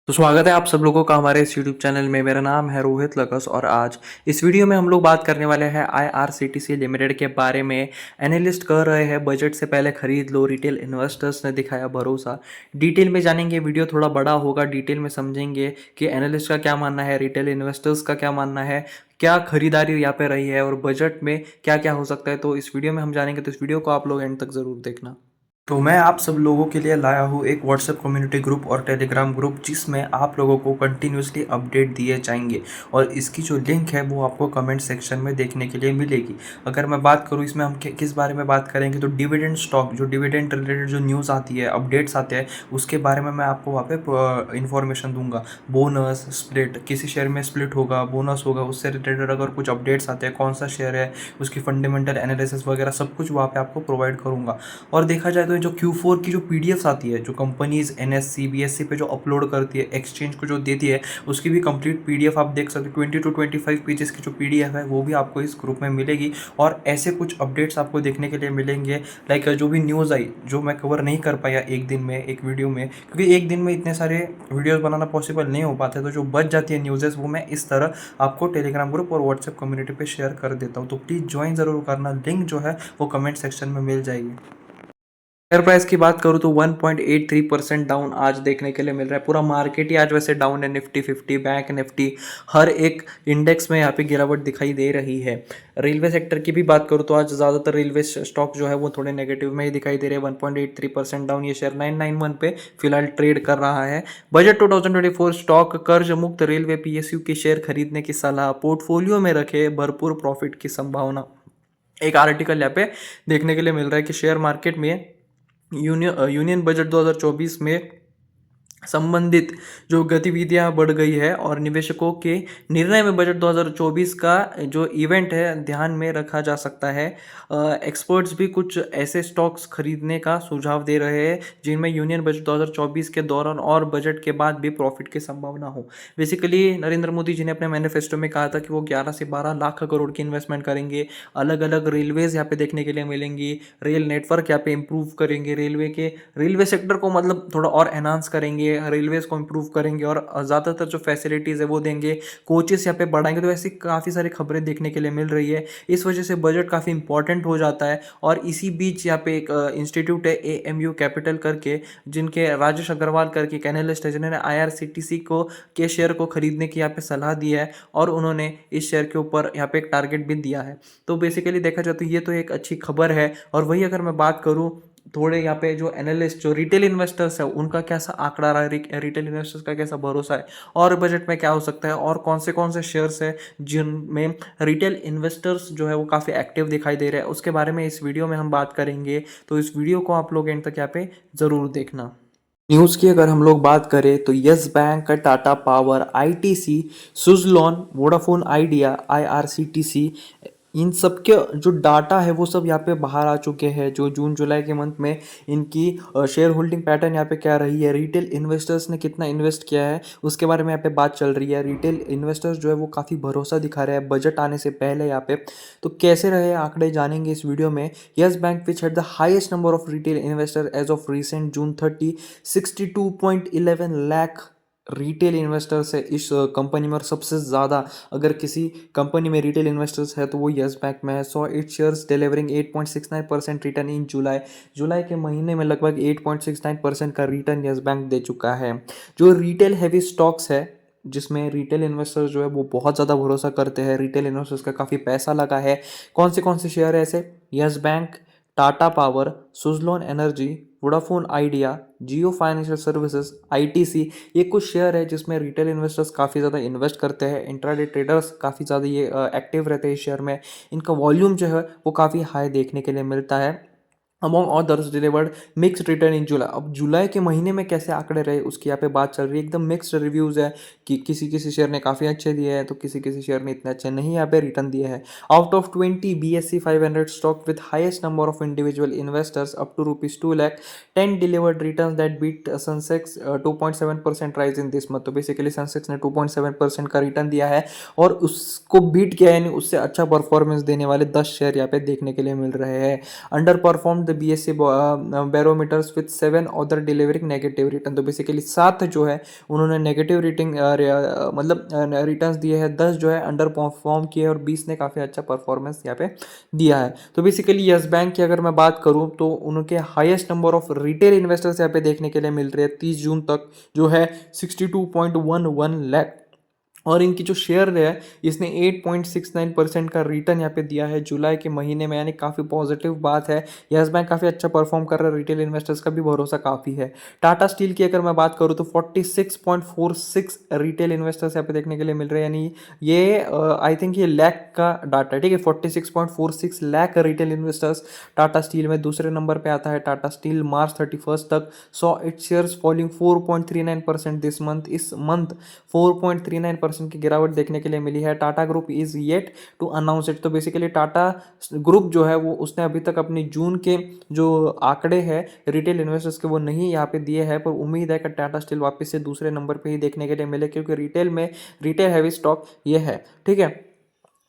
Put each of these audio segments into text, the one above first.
तो स्वागत है आप सब लोगों का हमारे इस यूट्यूब चैनल में। मेरा नाम है रोहित लगस और आज इस वीडियो में हम लोग बात करने वाले हैं आईआरसीटीसी लिमिटेड के बारे में। एनालिस्ट कह रहे हैं बजट से पहले खरीद लो, रिटेल इन्वेस्टर्स ने दिखाया भरोसा। डिटेल में जानेंगे, वीडियो थोड़ा बड़ा होगा, डिटेल में समझेंगे कि एनालिस्ट का क्या मानना है, रिटेल इन्वेस्टर्स का क्या मानना है, क्या खरीदारी यहाँ पे रही है और बजट में क्या क्या हो सकता है। तो इस वीडियो में हम जानेंगे, तो इस वीडियो को आप लोग एंड तक ज़रूर देखना। तो मैं आप सब लोगों के लिए लाया हूँ एक व्हाट्सएप कम्युनिटी ग्रुप और टेलीग्राम ग्रुप, जिसमें आप लोगों को कंटिन्यूसली अपडेट दिए जाएंगे और इसकी जो लिंक है वो आपको कमेंट सेक्शन में देखने के लिए मिलेगी। अगर मैं बात करूँ इसमें हम किस बारे में बात करेंगे, तो डिविडेंड स्टॉक, जो डिविडेंड रिलेटेड जो न्यूज़ आती है, अपडेट्स आते हैं, उसके बारे में मैं आपको वहाँ पे इन्फॉर्मेशन दूंगा। बोनस स्प्लिट, किसी शेयर में स्प्लिट होगा, बोनस होगा, उससे रिलेटेड अगर कुछ अपडेट्स आते हैं, कौन सा शेयर है, उसकी फंडामेंटल एनालिसिस वगैरह सब कुछ वहाँ पे आपको प्रोवाइड करूँगा। और देखा जाए तो जो Q4 की जो पीडीएफ्स आती है, जो कंपनीज एनएससी बीएससी पे जो अपलोड करती है, एक्सचेंज को जो देती है, उसकी भी कंप्लीट पीडीएफ आप देख सकते हो। 20 to 25 पेजेस की जो पीडीएफ है वो भी आपको इस ग्रुप में मिलेगी और ऐसे कुछ अपडेट्स आपको देखने के लिए मिलेंगे। लाइक जो भी न्यूज़ आई, जो मैं कवर नहीं कर पाया एक दिन में, एक वीडियो में, क्योंकि एक दिन में इतने सारे वीडियोस बनाना पॉसिबल नहीं हो पाते, तो जो बच जाती है न्यूज़ेस वो मैं इस तरह आपको टेलीग्राम ग्रुप और व्हाट्सएप कम्युनिटी पे शेयर कर देता हूँ। तो प्लीज़ ज्वाइन ज़रूर करना, लिंक जो है वो कमेंट सेक्शन में मिल जाएगी। शेयर प्राइस की बात करूँ तो 1.83% डाउन आज देखने के लिए मिल रहा है। पूरा मार्केट ही आज वैसे डाउन है। निफ्टी 50, बैंक निफ्टी, हर एक इंडेक्स में यहाँ पे गिरावट दिखाई दे रही है। रेलवे सेक्टर की भी बात करूँ तो आज ज़्यादातर रेलवे स्टॉक जो है वो थोड़े नेगेटिव में ही दिखाई दे रहे हैं। 1.83% डाउन, ये शेयर 991 पे फिलहाल ट्रेड कर रहा है। बजट 2024 स्टॉक, कर्ज मुक्त रेलवे पीएसयू के शेयर खरीदने की सलाह, पोर्टफोलियो में रखे, भरपूर प्रॉफिट की संभावना। एक आर्टिकल यहाँ पे देखने के लिए मिल रहा है कि शेयर मार्केट में यूनियन बजट 2024 में संबंधित जो गतिविधियां बढ़ गई है और निवेशकों के निर्णय में बजट 2024 का जो इवेंट है ध्यान में रखा जा सकता है। एक्सपर्ट्स भी कुछ ऐसे स्टॉक्स खरीदने का सुझाव दे रहे हैं जिनमें यूनियन बजट 2024 के दौरान और बजट के बाद भी प्रॉफिट की संभावना हो। बेसिकली नरेंद्र मोदी जी ने अपने मैनिफेस्टो में कहा था कि वो 11 से 12 लाख करोड़ की इन्वेस्टमेंट करेंगे। अलग अलग रेलवेज यहाँ पे देखने के लिए मिलेंगी, रेल नेटवर्क यहाँ पे इम्प्रूव करेंगे, रेलवे सेक्टर को मतलब थोड़ा और एनहांस करेंगे, रेलवेज को इम्प्रूव करेंगे और ज़्यादातर जो फैसिलिटीज़ है वो देंगे, कोचेस यहाँ पे बढ़ाएंगे। तो ऐसी काफ़ी सारी खबरें देखने के लिए मिल रही है। इस वजह से बजट काफ़ी इंपॉर्टेंट हो जाता है। और इसी बीच यहाँ पे एक इंस्टीट्यूट है AMU कैपिटल करके, जिनके राजेश अग्रवाल करके एक एनालिस्ट है, जिन्होंने IRCTC को के शेयर को खरीदने की यहाँ पे सलाह दी है और उन्होंने इस शेयर के ऊपर यहाँ पे एक टारगेट भी दिया है। तो बेसिकली देखा जाए तो ये तो एक अच्छी खबर है। और वही अगर मैं बात करूँ, थोड़े यहाँ पे जो एनालिस्ट, जो रिटेल इन्वेस्टर्स है, उनका कैसा आंकड़ा रहा है, रिटेल इन्वेस्टर्स का कैसा भरोसा है और बजट में क्या हो सकता है और कौन से शेयर्स है जिनमें रिटेल इन्वेस्टर्स जो है वो काफ़ी एक्टिव दिखाई दे रहे हैं, उसके बारे में इस वीडियो में हम बात करेंगे। तो इस वीडियो को आप लोग एंड तक यहाँ पे ज़रूर देखना। न्यूज़ की अगर हम लोग बात करें तो yes Bank, Tata power, ITC, Suzlon, Vodafone idea, IRCTC, इन सब के जो डाटा है वो सब यहाँ पे बाहर आ चुके हैं। जो जून जुलाई के मंथ में इनकी शेयर होल्डिंग पैटर्न यहाँ पे क्या रही है, रिटेल इन्वेस्टर्स ने कितना इन्वेस्ट किया है, उसके बारे में यहाँ पे बात चल रही है। रिटेल इन्वेस्टर्स जो है वो काफ़ी भरोसा दिखा रहे हैं बजट आने से पहले यहाँ पे। तो कैसे रहे आंकड़े जानेंगे इस वीडियो में। Yes Bank which had the highest number of retail investor as of recent June 30, 62.11 lakh retail investors है इस कंपनी में। और सबसे ज़्यादा अगर किसी कंपनी में रिटेल इन्वेस्टर्स है तो वो यस बैंक में है। So it shares delivering 8.69% return in July. जुलाई के महीने में लगभग 8.69% का रिटर्न यस बैंक दे चुका है। जो रिटेल हैवी स्टॉक्स है, जिसमें रिटेल इन्वेस्टर्स जो है वो बहुत ज़्यादा भरोसा करते हैं, रिटेल इन्वेस्टर्स का काफ़ी पैसा लगा है। कौन से शेयर है ऐसे? Yes Bank, Tata Power, Suzlon Energy, Vodafone Idea, Jio financial Services, ITC, ये कुछ शेयर है जिसमें रिटेल इन्वेस्टर्स काफ़ी ज़्यादा इन्वेस्ट करते हैं। इंट्राडे ट्रेडर्स काफ़ी ज़्यादा ये एक्टिव रहते हैं इस शेयर में। इनका वॉल्यूम जो है वो काफ़ी हाई देखने के लिए मिलता है। Among others delivered mixed return in July. अब जुलाई के महीने में कैसे आंकड़े रहे उसकी यहाँ पे बात चल रही है। एकदम मिक्स्ड रिव्यूज़ है कि किसी शेयर ने काफ़ी अच्छे दिए हैं तो किसी शेयर ने इतने अच्छे नहीं यहाँ पे रिटर्न दिए हैं। Out of 20 BSE 500 stock with highest number of individual investors up to ₹2 lakh, 10 delivered return that beat Sensex 2.7% rise in this month. तो बेसिकली सेंसेक्स ने 2.7% का रिटर्न दिया है और उसको बीट किया, यानी उससे अच्छा परफॉर्मेंस देने वाले 10 शेयर यहाँ पे देखने के लिए मिल रहे हैं। Under perform the the BSE barometers with 7 other delivering negative return. तो बेसिकली 7 जो है उन्होंने नेगेटिव रेटिंग मतलब रिटर्न्स दिए हैं, 10 जो है अंडर परफॉर्म किए और 20 ने काफ़ी अच्छा परफॉर्मेंस यहाँ पे दिया है। तो बेसिकली यस बैंक की अगर मैं बात करूँ तो उनके highest number of retail investors यहाँ पे देखने के लिए मिल रहे हैं 30 जून तक, जो है 62.11 लाख। और इनकी जो शेयर है इसने 8.69% का रिटर्न यहाँ पे दिया है जुलाई के महीने में, यानी काफ़ी पॉजिटिव बात है। यस बैंक काफ़ी अच्छा परफॉर्म कर रहा है, रिटेल इन्वेस्टर्स का भी भरोसा काफ़ी है। टाटा स्टील की अगर मैं बात करूँ तो 46.46 रिटेल इन्वेस्टर्स यहाँ पे देखने के लिए मिल रहे हैं, यानी ये आई थिंक ये लैख का डाटा है, ठीक है। 46.46 lakh retail investors Tata steel में। दूसरे नंबर पे आता है टाटा स्टील, मार्च 31 तक saw its shares falling 4.39% this month. इस मंथ 4.39% की गिरावट देखने के लिए मिली है। Tata group is yet to announce it. तो बेसिकली टाटा ग्रुप जो है वो उसने अभी तक अपनी जून के जो आंकड़े हैं रिटेल इन्वेस्टर्स के वो नहीं यहाँ पे दिए हैं, पर उम्मीद है कि टाटा स्टील वापस से दूसरे नंबर पे ही देखने के लिए मिले, क्योंकि रिटेल हैवी स्टॉक ये है, ठीक है।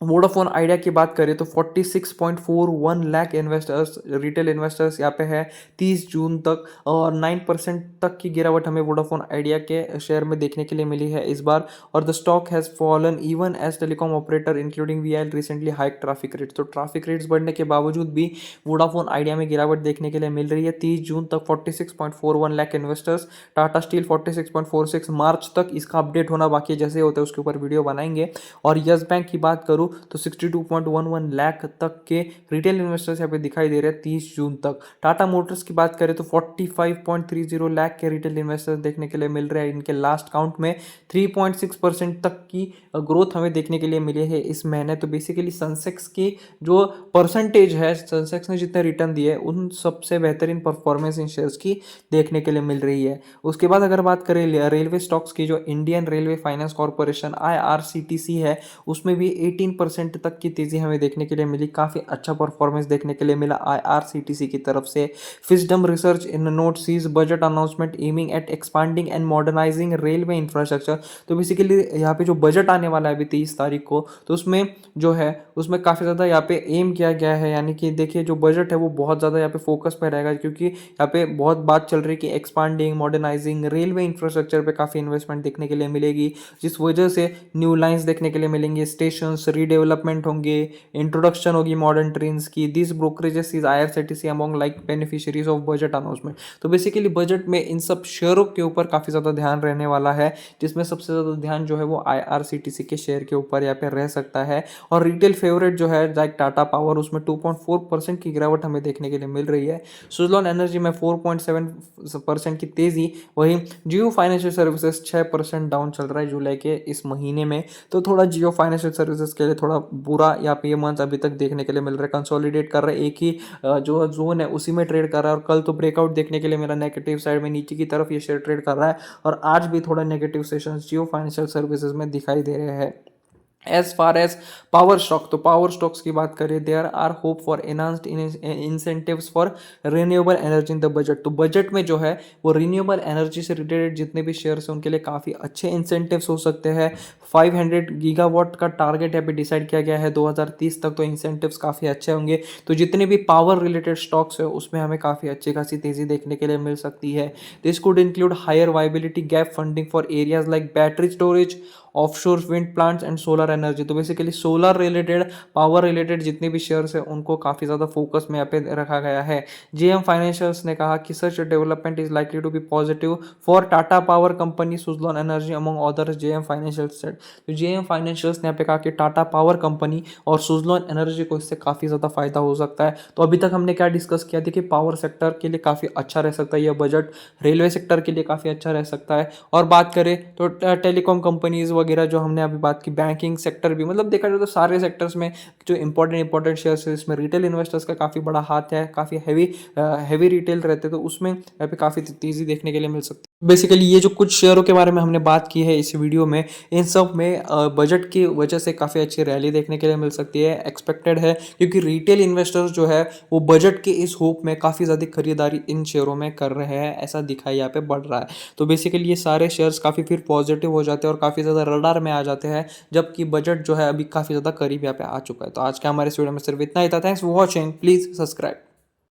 वोडाफोन आइडिया की बात करें तो 46.41 लाख इन्वेस्टर्स रिटेल इन्वेस्टर्स यहाँ पे है 30 जून तक, और 9% तक की गिरावट हमें वोडाफोन आइडिया के शेयर में देखने के लिए मिली है इस बार। और the stock has fallen even as telecom operator including VIL recently hike tariff rates. तो ट्रैफिक रेट्स बढ़ने के बावजूद भी वोडाफोन आइडिया में गिरावट देखने के लिए मिल रही है। 30 जून तक 46.41 लाख इन्वेस्टर्स, टाटा स्टील 46.46, मार्च तक इसका अपडेट होना बाकी है, जैसे होता है उसके ऊपर वीडियो बनाएंगे। और यस बैंक की बात करूँ तो 62.11 लाख तक के रिटेल इन्वेस्टर्स यहाँ पे दिखाई दे रहे हैं 30 जून तक। टाटा मोटर्स की बात करें तो 45.30 लाख के रिटेल इन्वेस्टर्स देखने के लिए मिल रहे हैं। इनके लास्ट काउंट में 3.6% तक की ग्रोथ हमें देखने के लिए मिली है इस महीने। तो बेसिकली सेंसेक्स की जो परसेंटेज है, सेंसेक्स ने जितने रिटर्न दिए उन सबसे बेहतरीन परफॉर्मेंस इन शेयर्स की देखने के लिए मिल रही है। उसके बाद अगर बात करें रेलवे स्टॉक्स की, जो Indian railway finance corporation IRCTC है, उसमें भी 18% तक की तेजी हमें देखने के लिए मिली। काफ़ी अच्छा परफॉर्मेंस देखने के लिए मिला IRCTC की तरफ से। Fisdom research in note sees budget announcement aiming at expanding and modernising railway infrastructure. तो बेसिकली यहाँ पे जो बजट आने वाला है अभी 23 तारीख को, तो उसमें जो है उसमें काफ़ी ज़्यादा यहाँ पे एम किया गया है, यानी कि देखिए जो बजट है वो बहुत ज़्यादा यहाँ पे फोकस पे रहेगा, क्योंकि यहाँ पे बहुत बात चल रही है कि एक्सपांडिंग मॉडर्नाइजिंग रेलवे इंफ्रास्ट्रक्चर पे काफ़ी इन्वेस्टमेंट देखने के लिए मिलेगी, जिस वजह से न्यू लाइंस देखने के लिए मिलेंगे, स्टेशन रीडेवलपमेंट होंगे, इंट्रोडक्शन होगी मॉडर्न ट्रेन्स की। This brokerages is IRCTC among like beneficiaries of budget announcement. तो बेसिकली बजट में इन सब शेयरों के ऊपर काफ़ी ज़्यादा ध्यान रहने वाला है, जिसमें सबसे ज़्यादा ध्यान जो है वो IRCTC के शेयर के ऊपर यहाँ पे रह सकता है। और रिटेल फेवरेट जो है लाइक टाटा पावर, उसमें 2.4% की गिरावट हमें देखने के लिए मिल रही है। सुजलॉन एनर्जी में 4.7% की तेज़ी, वहीं जियो फाइनेंशियल सर्विसेज 6% डाउन चल रहा है जुलाई के इस महीने में। तो थोड़ा जियो फाइनेंशियल सर्विसेज के लिए थोड़ा बुरा यहाँ पे ये मंथ अभी तक देखने के लिए मिल रहा है। कंसोलिडेट कर रहा है, एक ही जो जोन है उसी में ट्रेड कर रहा है, और कल तो ब्रेकआउट देखने के लिए मिला नेगेटिव साइड में, नीचे की तरफ ये शेयर ट्रेड कर रहा है, और आज भी थोड़ा negative session Jio financial services में दिखाई दे रहे हैं। As far as power stock, तो पावर स्टॉक्स की बात करें, there are hope for enhanced incentives for renewable energy in the budget. तो बजट में जो है वो रिन्यूएबल एनर्जी से रिलेटेड जितने भी शेयर्स हैं उनके लिए काफ़ी अच्छे इंसेंटिव्स हो सकते हैं। 500 गीगावाट का टारगेट यहाँ पे डिसाइड किया गया है 2030 तक, तो इंसेंटिव्स काफ़ी अच्छे होंगे। तो जितने भी पावर रिलेटेड स्टॉक्स है उसमें हमें काफ़ी अच्छी खासी तेज़ी देखने के लिए मिल सकती है। This could include higher viability gap funding for areas like battery storage, offshore wind plants and solar energy. तो basically solar related, power related जितने भी शेयर्स हैं उनको काफ़ी ज़्यादा फोकस में यहाँ पे रखा गया है। JM फाइनेंशियल्स ने कहा कि such development is likely to be positive for Tata Power company, Suzlon Energy among others, JM Financial said. तो JM फाइनेंशियल्स ने यहाँ पे कहा कि टाटा पावर कंपनी और सुजलॉन एनर्जी को इससे काफ़ी ज़्यादा फायदा हो सकता है। तो अभी तक हमने क्या डिस्कस किया, देखिए पावर सेक्टर के लिए काफ़ी अच्छा रह सकता है यह बजट, रेलवे सेक्टर के लिए काफ़ी अच्छा रह सकता है, और बात करें तो टेलीकॉम कंपनीज वगैरह जो हमने अभी बात की, बैंकिंग सेक्टर भी, मतलब देखा जाए तो सारे सेक्टर्स में जो इंपॉर्टेंट शेयर्स है इसमें रिटेल इन्वेस्टर्स का काफ़ी बड़ा हाथ है, काफ़ी हैवी रिटेल रहते, तो उसमें यहाँ पे काफ़ी तेज़ी देखने के लिए मिल सकती है। बेसिकली ये जो कुछ शेयरों के बारे में हमने बात की है इस वीडियो में, इन सब में बजट की वजह से काफ़ी अच्छी रैली देखने के लिए मिल सकती है, एक्सपेक्टेड है, क्योंकि रिटेल इन्वेस्टर्स जो है वो बजट के इस होप में काफ़ी ज़्यादा खरीदारी इन शेयरों में कर रहे हैं, ऐसा दिखाई यहाँ पे बढ़ रहा है। तो बेसिकली ये सारे शेयर्स काफ़ी फिर पॉजिटिव हो जाते हैं और काफ़ी ज़्यादा रडार में आ जाते हैं, जबकि बजट जो है अभी काफ़ी ज़्यादा करीब यहाँ पे आ चुका है। तो आज के हमारे इस वीडियो में सिर्फ इतना ही था। Thanks for watching, please subscribe.